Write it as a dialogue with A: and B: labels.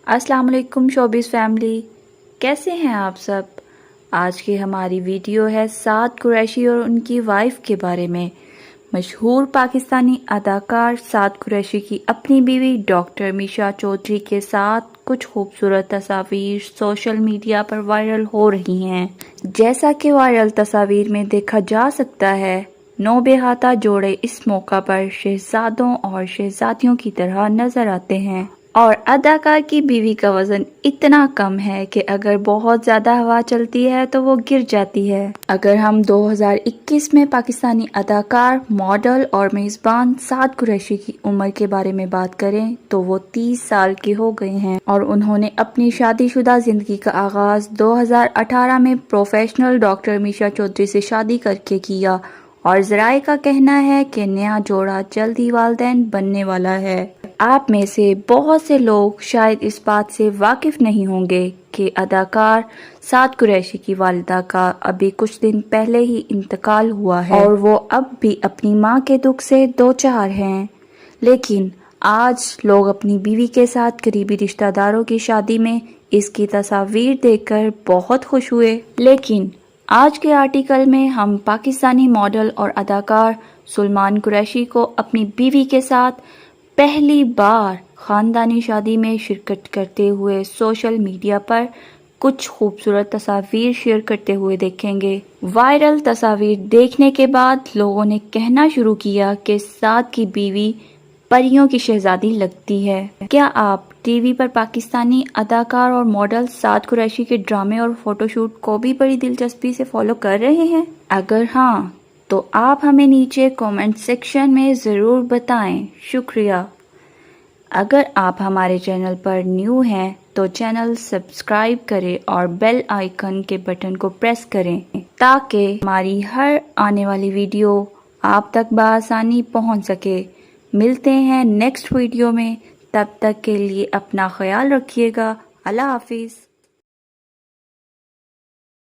A: السلام علیکم showbiz family, کیسے ہیں آپ سب؟ آج کی ہماری ویڈیو ہے سعد قریشی اور ان کی وائف کے بارے میں۔ مشہور پاکستانی اداکار سعد قریشی کی اپنی بیوی ڈاکٹر میشا چودھری کے ساتھ کچھ خوبصورت تصاویر سوشل میڈیا پر وائرل ہو رہی ہیں۔ جیسا کہ وائرل تصاویر میں دیکھا جا سکتا ہے، نوبے ہاتھا جوڑے اس موقع پر شہزادوں اور شہزادیوں کی طرح نظر آتے ہیں، اور اداکار کی بیوی کا وزن اتنا کم ہے کہ اگر بہت زیادہ ہوا چلتی ہے تو وہ گر جاتی ہے۔ اگر ہم 2021 میں پاکستانی اداکار، ماڈل اور میزبان سعد قریشی کی عمر کے بارے میں بات کریں تو وہ 30 سال کے ہو گئے ہیں، اور انہوں نے اپنی شادی شدہ زندگی کا آغاز 2018 میں پروفیشنل ڈاکٹر میشا چودھری سے شادی کر کے کیا، اور ذرائع کا کہنا ہے کہ نیا جوڑا جلد ہی والدین بننے والا ہے۔ آپ میں سے بہت سے لوگ شاید اس بات سے واقف نہیں ہوں گے کہ اداکار سعد قریشی کی والدہ کا ابھی کچھ دن پہلے ہی انتقال ہوا ہے، اور وہ اب بھی اپنی ماں کے دکھ سے دوچار ہیں۔ لیکن آج لوگ اپنی بیوی کے ساتھ قریبی رشتہ داروں کی شادی میں اس کی تصاویر دیکھ کر بہت خوش ہوئے۔ لیکن آج کے آرٹیکل میں ہم پاکستانی ماڈل اور اداکار سلمان قریشی کو اپنی بیوی کے ساتھ پہلی بار خاندانی شادی میں شرکت کرتے ہوئے سوشل میڈیا پر کچھ خوبصورت تصاویر شیئر کرتے ہوئے دیکھیں گے۔ وائرل تصاویر دیکھنے کے بعد لوگوں نے کہنا شروع کیا کہ سعد کی بیوی پریوں کی شہزادی لگتی ہے۔ کیا آپ ٹی وی پر پاکستانی اداکار اور ماڈل سعد قریشی کے ڈرامے اور فوٹو شوٹ کو بھی بڑی دلچسپی سے فالو کر رہے ہیں؟ اگر ہاں تو آپ ہمیں نیچے کامنٹ سیکشن میں ضرور بتائیں۔ شکریہ۔ اگر آپ ہمارے چینل پر نیو ہیں تو چینل سبسکرائب کریں اور بیل آئیکن کے بٹن کو پریس کریں تاکہ ہماری ہر آنے والی ویڈیو آپ تک بآسانی پہنچ سکے۔ ملتے ہیں نیکسٹ ویڈیو میں، تب تک کے لیے اپنا خیال رکھیے گا۔ اللہ حافظ۔